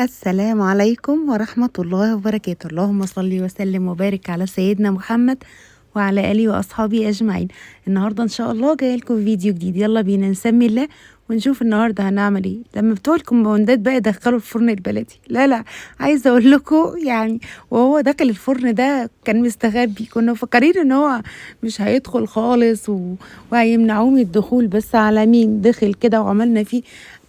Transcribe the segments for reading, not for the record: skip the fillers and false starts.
السلام عليكم ورحمة الله وبركاته. اللهم صل وسلم وبارك على سيدنا محمد وعلى آله وأصحابه أجمعين. النهاردة إن شاء الله جاية لكم فيديو جديد. يلا بينا نسمي الله ونشوف النهاردة هنعمل ايه. لما بتوع الكومباوندات بقى يدخلوا الفرن البلدي، لا عايزة اقول لكم يعني وهو داخل الفرن ده كان مستخبي، كنا مفكرين ان هو مش هيدخل خالص وهيمنعوه من الدخول، بس على مين دخل كده وعملنا فيه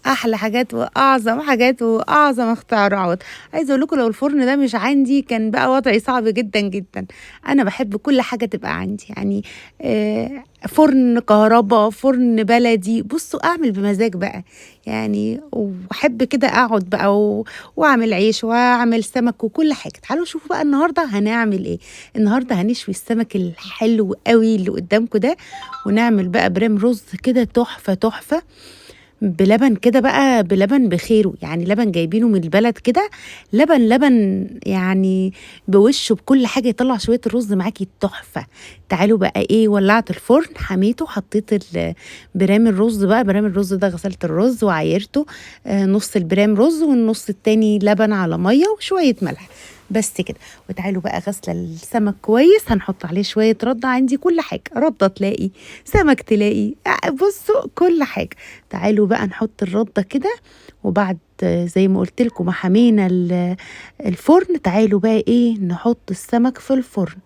احلى حاجات واعظم حاجات واعظم اختراعات. عايزه اقول لكم لو الفرن ده مش عندي كان بقى وضعي صعب جدا جدا. انا بحب كل حاجه تبقى عندي يعني فرن كهرباء، فرن بلدي، بصوا اعمل بمزاج بقى يعني. واحب كده اقعد بقى واعمل عيش واعمل سمك وكل حاجه. تعالوا شوفوا بقى النهارده هنعمل ايه. النهارده هنشوي السمك الحلو قوي اللي قدامكم ده، ونعمل بقى برام رز كده تحفه تحفه بلبن كده بقى، بلبن بخيره يعني، لبن جايبينه من البلد كده، لبن يعني بوشه بكل حاجه، يطلع شويه الرز معاكي تحفه. تعالوا بقى ايه، ولعت الفرن، حميته، حطيت برام الرز بقى. برام الرز ده غسلت الرز وعايرته، نص البرام رز والنص التاني لبن على ميه وشويه ملح بس كده. وتعالوا بقى غسله السمك كويس، هنحط عليه شويه رده، عندي كل حاجه، رده تلاقي، سمك تلاقي، بصوا كل حاجه. تعالوا بقى نحط الرده كده، وبعد زي ما قلت لكم ما حمينا الفرن، تعالوا بقى ايه نحط السمك في الفرن.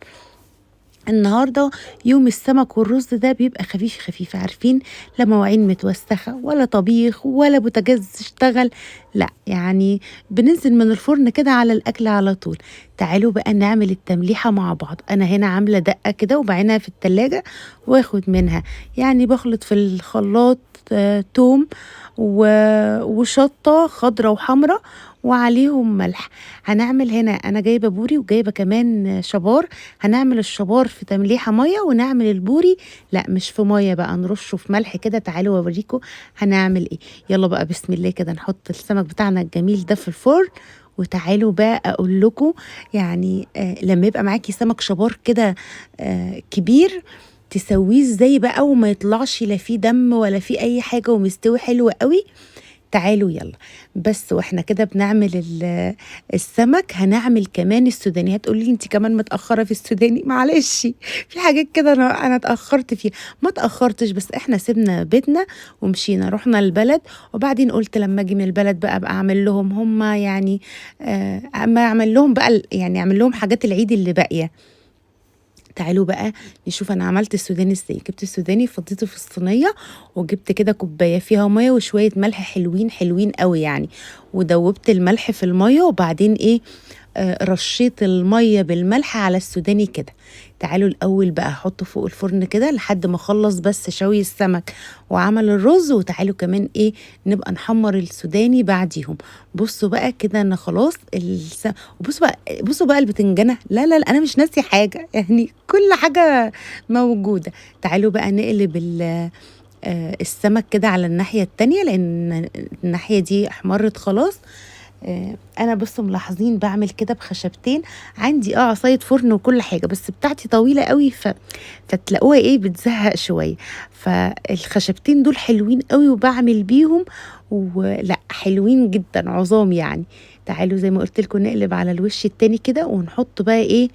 النهارده يوم السمك والرز ده بيبقى خفيف خفيف، عارفين، لا مواعين متوسخه ولا طبيخ ولا بوتاجاز اشتغل، لا يعني بننزل من الفرن كده على الاكل على طول. تعالوا بقى نعمل التمليحه مع بعض. انا هنا عامله دقه كده وبعينها في التلاجة واخد منها، يعني بخلط في الخلاط توم وشطه خضره وحمرة وعليهم ملح. هنعمل هنا انا جايبه بوري وجايبه كمان شبار، هنعمل الشبار في تمليحه ميه ونعمل البوري لا مش في ميه بقى، نرشه في ملح كده. تعالوا اوريكم هنعمل ايه. يلا بقى بسم الله كده نحط السمك بتاعنا الجميل ده في الفرن. وتعالوا بقى اقول لكم يعني لما يبقى معاكي سمك شبار كده كبير، تسويه ازاي بقى وما يطلعش لا فيه دم ولا فيه اي حاجه ومستوي حلو قوي. تعالوا يلا. بس واحنا كده بنعمل السمك هنعمل كمان السوداني. هتقولي انت كمان متاخره في السوداني، معلش في حاجات كده انا اتاخرت فيها. ما اتاخرتش، بس احنا سيبنا بيتنا ومشينا رحنا البلد، وبعدين قلت لما اجي من البلد بقى اعمل لهم هم يعني اما اعمل لهم بقى يعني اعمل لهم حاجات العيد اللي باقيه. تعالوا بقى نشوف انا عملت السوداني ازاي. جبت السوداني فضيته في الصينيه، وجبت كده كوبايه فيها ميه وشويه ملح حلوين حلوين قوي يعني، ودوبت الملح في الميه، وبعدين ايه رشيت الميه بالملح على السوداني كده. تعالوا الاول بقى احطه فوق الفرن كده لحد ما اخلص بس شوي السمك وعمل الرز، وتعالوا كمان ايه نبقى نحمر السوداني بعديهم. بصوا بقى كده انا خلاص بصوا بقى البتنجانه، لا انا مش ناسي حاجه يعني، كل حاجه موجوده. تعالوا بقى نقلب السمك كده على الناحيه التانية، لان الناحيه دي احمرت خلاص. انا بصوا ملاحظين بعمل كده بخشبتين، عندي عصايه فرن وكل حاجه، بس بتاعتي طويله قوي فتلاقوها ايه بتزهق شويه. فالخشبتين دول حلوين قوي وبعمل بيهم، ولا حلوين جدا عظام يعني. تعالوا زي ما قلت لكم نقلب على الوش التاني كده ونحط بقى ايه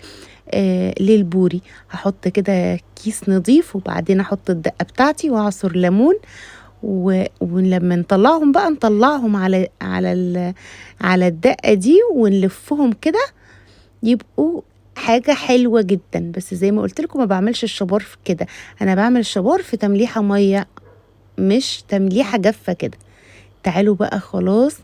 للبوري. هحط كده كيس نظيف، وبعدين احط الدقه بتاعتي واعصر ليمون، ولما نطلعهم بقى نطلعهم على الدقة دي ونلفهم كده يبقوا حاجة حلوة جدا. بس زي ما قلت لكم ما بعملش الشبار في كده، انا بعمل الشبار في تمليحة مية مش تمليحة جافة كده. تعالوا بقى خلاص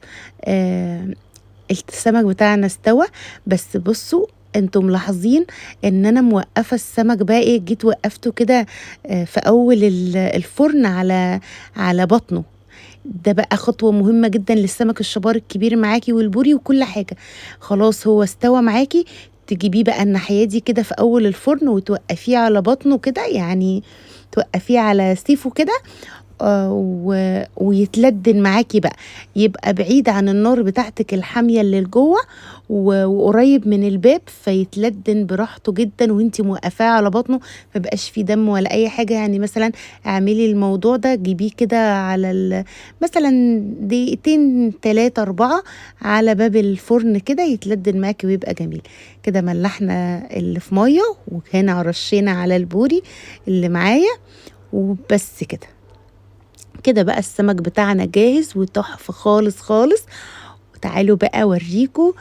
السمك بتاعنا استوى. بس بصوا انتم ملاحظين ان انا موقفه السمك بقى ايه، جيت وقفته كده في اول الفرن على بطنه. ده بقى خطوه مهمه جدا للسمك الشبار الكبير معاكي والبوري وكل حاجه. خلاص هو استوى معاكي، تجيبيه بقى الناحيه دي كده في اول الفرن وتوقفيه على بطنه كده، يعني توقفيه على سيفه كده، ويتلدن معاكي بقى، يبقى بعيد عن النار بتاعتك الحامية اللي لجوه وقريب من الباب، فيتلدن براحته جدا وانتي موقفاه على بطنه، ميبقاش فيه دم ولا اي حاجة. يعني مثلا اعملي الموضوع ده، جيبيه كده على مثلا دقيقتين 3 4 على باب الفرن كده، يتلدن معاكي ويبقى جميل كده. ملحنا اللي في ميه، وهنا رشينا على البوري اللي معايا، وبس كده. كده بقى السمك بتاعنا جاهز وتحفة خالص خالص. تعالوا بقى اوريكم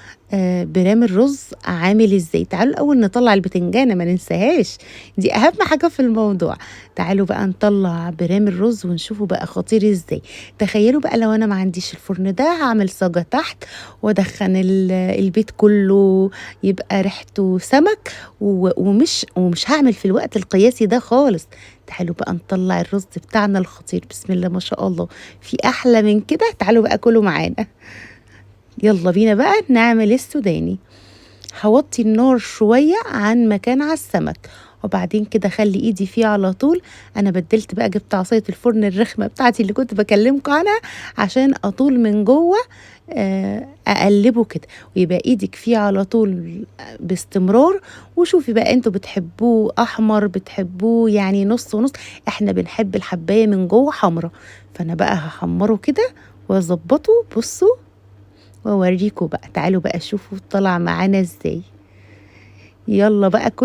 برام الرز عامل ازاي. تعالوا الاول نطلع البتنجانه، ما ننساهاش، دي اهم حاجه في الموضوع. تعالوا بقى نطلع برام الرز ونشوفه بقى خطير ازاي. تخيلوا بقى لو انا ما عنديش الفرن ده، هعمل صاجه تحت وادخن البيت كله، يبقى ريحته سمك، ومش هعمل في الوقت القياسي ده خالص. تعالوا بقى نطلع الرز بتاعنا الخطير، بسم الله ما شاء الله، في احلى من كده؟ تعالوا بقى كلوا معانا. يلا بينا بقى نعمل السوداني. هوطي النار شوية عن مكان على السمك، وبعدين كده خلي ايدي فيه على طول. انا بدلت بقى، جبت عصاية الفرن الرخمة بتاعتي اللي كنت بكلمكم عنها عشان اطول من جوه، اقلبه كده ويبقى ايدك فيه على طول باستمرار. وشوفي بقى انتوا بتحبوه احمر، بتحبوه يعني نص ونص، احنا بنحب الحباية من جوه حمرا. فانا بقى هحمره كده واظبطه. بصوا واوريكم بقى، تعالوا بقى شوفوا طلع معانا ازاي. يلا بقى كل